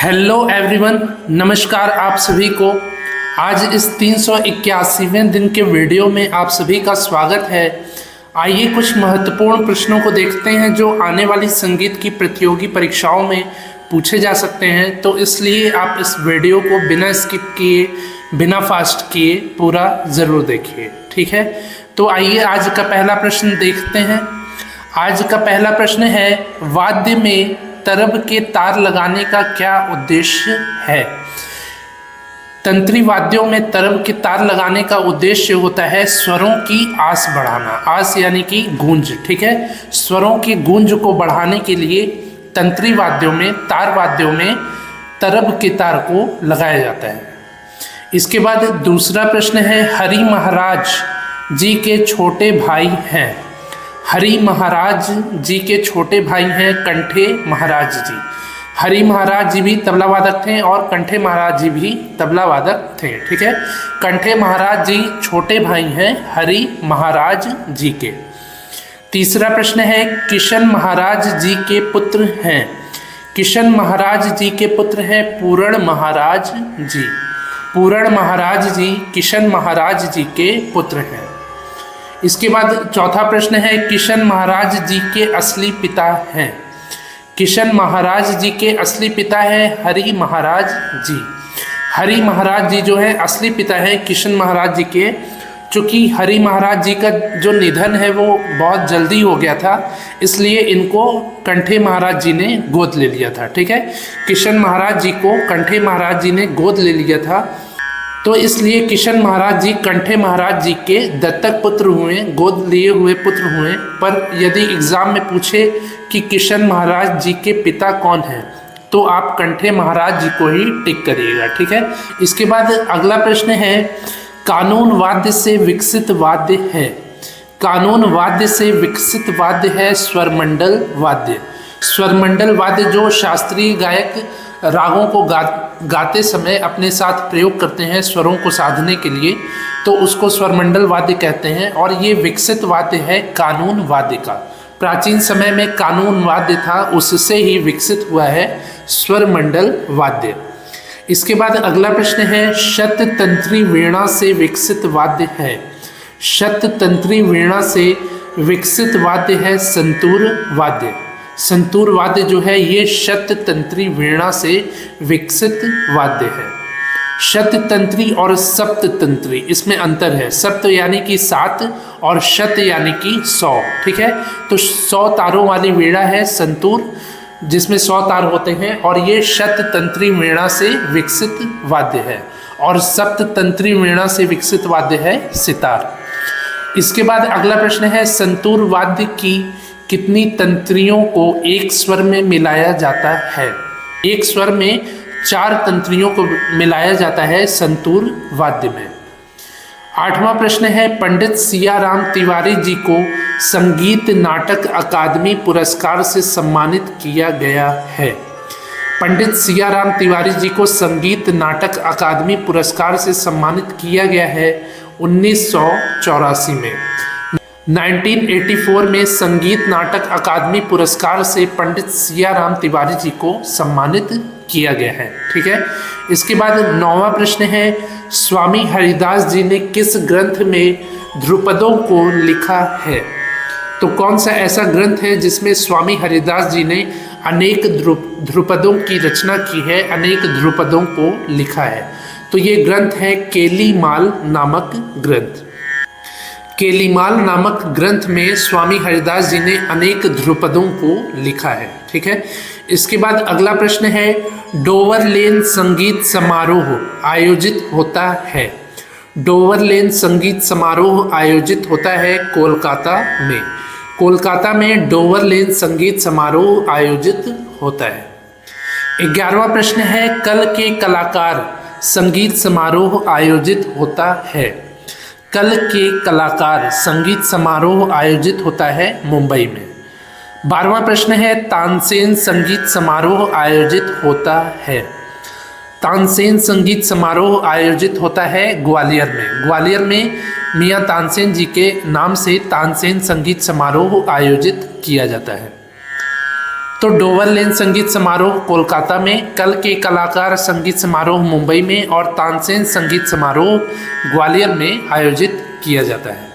Hello everyone, नमस्कार आप सभी को। आज इस 381वें दिन के वीडियो में आप सभी का स्वागत है। आइए कुछ महत्वपूर्ण प्रश्नों को देखते हैं जो आने वाली संगीत की प्रतियोगी परीक्षाओं में पूछे जा सकते हैं। तो इसलिए आप इस वीडियो को बिना स्किप किए, बिना फास्ट किए पूरा ज़रूर देखिए, ठीक है। तो आइए आज का पहला प्रश्न देखते हैं। आज का पहला प्रश्न है, वाद्य में तरब के तार लगाने का क्या उद्देश्य है। तंत्री वाद्यों में तरब के तार लगाने का उद्देश्य होता है स्वरों की आस बढ़ाना। आस यानी कि गूंज, ठीक है। स्वरों की गूंज को बढ़ाने के लिए तंत्री वाद्यों में, तार वाद्यों में तरब के तार को लगाया जाता है। इसके बाद दूसरा प्रश्न है, हरि महाराज जी के छोटे भाई हैं। हरि महाराज जी के छोटे भाई हैं कंठे महाराज जी। हरि महाराज जी भी तबला वादक थे और कंठे महाराज जी भी तबला वादक थे, ठीक है। कंठे महाराज जी छोटे भाई हैं हरि महाराज जी के। तीसरा प्रश्न है, किशन महाराज जी के पुत्र हैं। किशन महाराज जी के पुत्र हैं पूरण महाराज जी। पूरण महाराज जी किशन महाराज जी के पुत्र हैं। इसके बाद चौथा प्रश्न है, किशन महाराज जी के असली पिता हैं। किशन महाराज जी के असली पिता है हरि महाराज जी। हरि महाराज जी जो है असली पिता है किशन महाराज जी के। चूँकि हरि महाराज जी का जो निधन है वो बहुत जल्दी हो गया था, इसलिए इनको कंठे महाराज जी ने गोद ले लिया था, ठीक है। किशन महाराज जी को कंठे महाराज जी ने गोद ले लिया था, तो इसलिए किशन महाराज जी कंठे महाराज जी के दत्तक पुत्र हुए, गोद लिए हुए पुत्र हुए। पर यदि एग्जाम में पूछे कि किशन महाराज जी के पिता कौन हैं, तो आप कंठे महाराज जी को ही टिक करिएगा, ठीक है। इसके बाद अगला प्रश्न है, कानून वाद्य से विकसित वाद्य है। कानून वाद्य से विकसित वाद्य है स्वरमंडल वाद्य। स्वरमंडल वाद्य जो शास्त्रीय गायक रागों को गाते समय अपने साथ प्रयोग करते हैं स्वरों को साधने के लिए, तो उसको स्वरमंडल वाद्य कहते हैं। और ये विकसित वाद्य है कानून वाद्य का। प्राचीन समय में कानून वाद्य था, उससे ही विकसित हुआ है स्वरमंडल वाद्य। इसके बाद अगला प्रश्न है, शततंत्री वीणा से विकसित वाद्य है। शततंत्री वीणा से विकसित वाद्य है संतूर वाद्य। संतूर वाद्य जो है ये शततंत्री वीणा से विकसित वाद्य है। शततंत्री और सप्ततंत्री इसमें अंतर है। सप्त यानी कि 7 और शत यानी कि 100, ठीक है। तो 100 तारों वाली वीणा है संतूर, जिसमें 100 तार होते हैं, और ये शततंत्री वीणा से विकसित वाद्य है। और सप्ततंत्री वीणा से विकसित वाद्य है सितार। इसके बाद अगला प्रश्न है, संतूर वाद्य की कितनी तंत्रियों को एक स्वर में मिलाया जाता है। एक स्वर में 4 तंत्रियों को मिलाया जाता है संतूर वाद्य में। 8वां प्रश्न है, पंडित सियाराम तिवारी जी को संगीत नाटक अकादमी पुरस्कार से सम्मानित किया गया है। पंडित सियाराम तिवारी जी को संगीत नाटक अकादमी पुरस्कार से सम्मानित किया गया है 1984 में। 1984 में संगीत नाटक अकादमी पुरस्कार से पंडित सियाराम तिवारी जी को सम्मानित किया गया है, ठीक है। इसके बाद 9वां प्रश्न है, स्वामी हरिदास जी ने किस ग्रंथ में ध्रुपदों को लिखा है। तो कौन सा ऐसा ग्रंथ है जिसमें स्वामी हरिदास जी ने अनेक ध्रुपदों की रचना की है, अनेक ध्रुपदों को लिखा है। तो ये ग्रंथ है केलीमाल नामक ग्रंथ। केलीमाल नामक ग्रंथ में स्वामी हरिदास जी ने अनेक ध्रुपदों को लिखा है, ठीक है। इसके बाद अगला प्रश्न है, डोवरलेन संगीत समारोह आयोजित होता है। डोवरलेन संगीत समारोह आयोजित होता है कोलकाता में। कोलकाता में डोवरलेन संगीत समारोह आयोजित होता है। 11वां प्रश्न है, कल के कलाकार संगीत समारोह आयोजित होता है। कल के कलाकार संगीत समारोह आयोजित होता है मुंबई में। 12वां प्रश्न है, तानसेन संगीत समारोह आयोजित होता है। तानसेन संगीत समारोह आयोजित होता है ग्वालियर में। ग्वालियर में मियां तानसेन जी के नाम से तानसेन संगीत समारोह आयोजित किया जाता है। तो डोवर लेन संगीत समारोह कोलकाता में, कल के कलाकार संगीत समारोह मुंबई में और तानसेन संगीत समारोह ग्वालियर में आयोजित किया जाता है।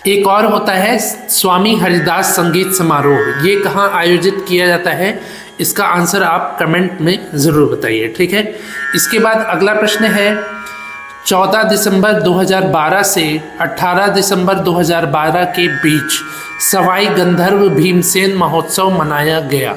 एक और होता है स्वामी हरिदास संगीत समारोह, ये कहाँ आयोजित किया जाता है, इसका आंसर आप कमेंट में ज़रूर बताइए, ठीक है। इसके बाद अगला प्रश्न है 14 दिसंबर 2012 से 18 दिसंबर 2012 के बीच सवाई गंधर्व भीमसेन महोत्सव मनाया गया।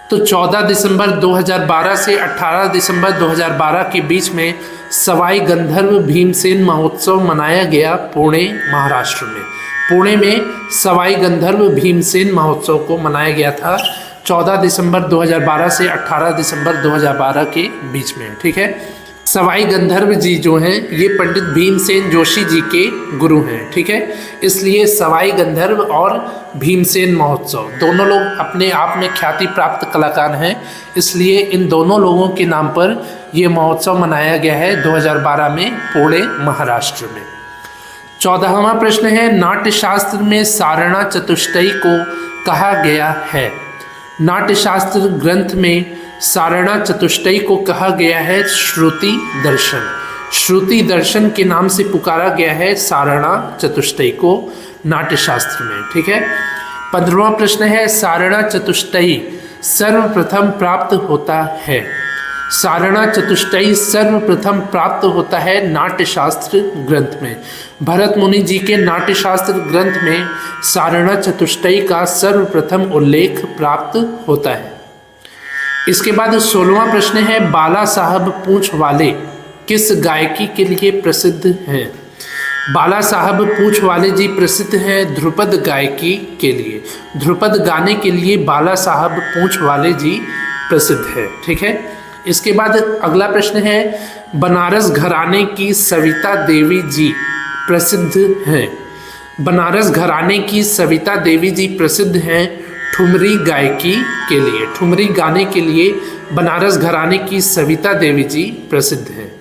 तो 14 दिसंबर 2012 से 18 दिसंबर 2012 के बीच में सवाई गंधर्व भीमसेन महोत्सव मनाया गया पुणे महाराष्ट्र में। पुणे में सवाई गंधर्व भीमसेन महोत्सव को मनाया गया था 14 दिसंबर 2012 से 18 दिसंबर 2012 के बीच में, ठीक है। सवाई गंधर्व जी जो हैं ये पंडित भीमसेन जोशी जी के गुरु हैं, ठीक है। इसलिए सवाई गंधर्व और भीमसेन महोत्सव दोनों लोग अपने आप में ख्याति प्राप्त कलाकार हैं, इसलिए इन दोनों लोगों के नाम पर ये महोत्सव मनाया गया है 2012 में पुणे महाराष्ट्र में। 14वां प्रश्न है नाट्यशास्त्र में सारणा चतुष्टयी को कहा गया है। नाट्यशास्त्र ग्रंथ में सारणा चतुष्टयी को कहा गया है श्रुति दर्शन। श्रुति दर्शन के नाम से पुकारा गया है सारणा चतुष्टयी को नाट्यशास्त्र में, ठीक है। 15वां प्रश्न है सारणा चतुष्टयी सर्वप्रथम प्राप्त होता है। सारणा चतुष्टयी सर्वप्रथम प्राप्त होता है नाट्यशास्त्र ग्रंथ में। भरत मुनि जी के नाट्यशास्त्र ग्रंथ में सारणा चतुष्टयी का सर्वप्रथम उल्लेख प्राप्त होता है। इसके बाद 16वां प्रश्न है बाला साहब पूंछ वाले किस गायकी के लिए प्रसिद्ध हैं। बाला साहब पूंछ वाले जी प्रसिद्ध हैं ध्रुपद गायकी के लिए। ध्रुपद गाने के लिए बाला साहब पूंछ वाले जी प्रसिद्ध है, ठीक है। इसके बाद अगला प्रश्न है बनारस घराने की सविता देवी जी प्रसिद्ध हैं। बनारस घराने की सविता देवी जी प्रसिद्ध हैं ठुमरी गायकी के लिए। ठुमरी गाने के लिए बनारस घराने की सविता देवी जी प्रसिद्ध हैं।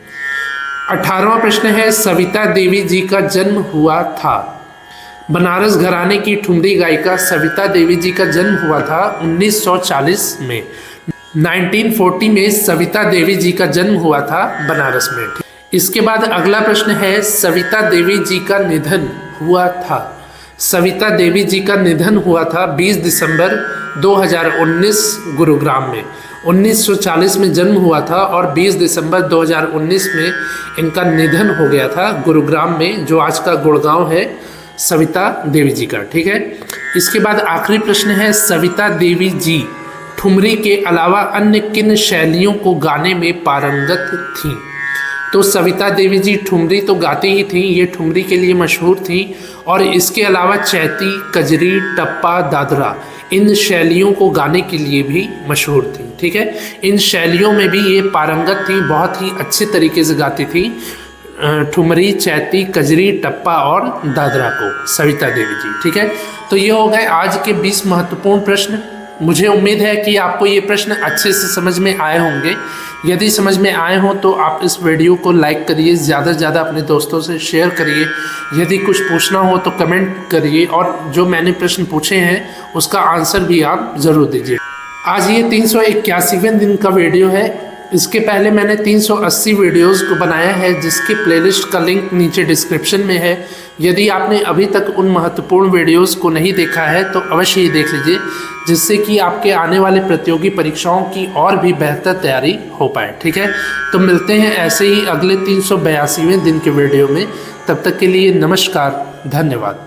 18वां प्रश्न है सविता देवी जी का जन्म हुआ था। बनारस घराने की ठुमरी गायिका सविता देवी जी का जन्म हुआ था 1940 में। 1940 में सविता देवी जी का जन्म हुआ था बनारस में। इसके बाद अगला प्रश्न है सविता देवी जी का निधन हुआ था। सविता देवी जी का निधन हुआ था 20 दिसंबर 2019 गुरुग्राम में। 1940 में जन्म हुआ था और 20 दिसंबर 2019 में इनका निधन हो गया था गुरुग्राम में, जो आज का गुड़गांव है सविता देवी जी का, ठीक है। इसके बाद आखिरी प्रश्न है सविता देवी जी ठुमरी के अलावा अन्य किन शैलियों को गाने में पारंगत थीं। तो सविता देवी जी ठुमरी तो गाती ही थीं, ये ठुमरी के लिए मशहूर थीं और इसके अलावा चैती, कजरी, टप्पा, दादरा इन शैलियों को गाने के लिए भी मशहूर थीं, ठीक है। इन शैलियों में भी ये पारंगत थीं, बहुत ही अच्छे तरीके से गाती थीं ठुमरी, चैती, कजरी, टप्पा और दादरा को सविता देवी जी, ठीक है। तो ये हो गए आज के 20 महत्वपूर्ण प्रश्न। मुझे उम्मीद है कि आपको ये प्रश्न अच्छे से समझ में आए होंगे। यदि समझ में आए हों तो आप इस वीडियो को लाइक करिए, ज़्यादा से ज़्यादा अपने दोस्तों से शेयर करिए। यदि कुछ पूछना हो तो कमेंट करिए और जो मैंने प्रश्न पूछे हैं उसका आंसर भी आप ज़रूर दीजिए। आज ये 381वें दिन का वीडियो है। इसके पहले मैंने 380 वीडियोज़ को बनाया है जिसके प्लेलिस्ट का लिंक नीचे डिस्क्रिप्शन में है। यदि आपने अभी तक उन महत्वपूर्ण वीडियोज़ को नहीं देखा है तो अवश्य ही देख लीजिए, जिससे कि आपके आने वाले प्रतियोगी परीक्षाओं की और भी बेहतर तैयारी हो पाए, ठीक है। तो मिलते हैं ऐसे ही अगले 382वें दिन के वीडियो में। तब तक के लिए नमस्कार, धन्यवाद।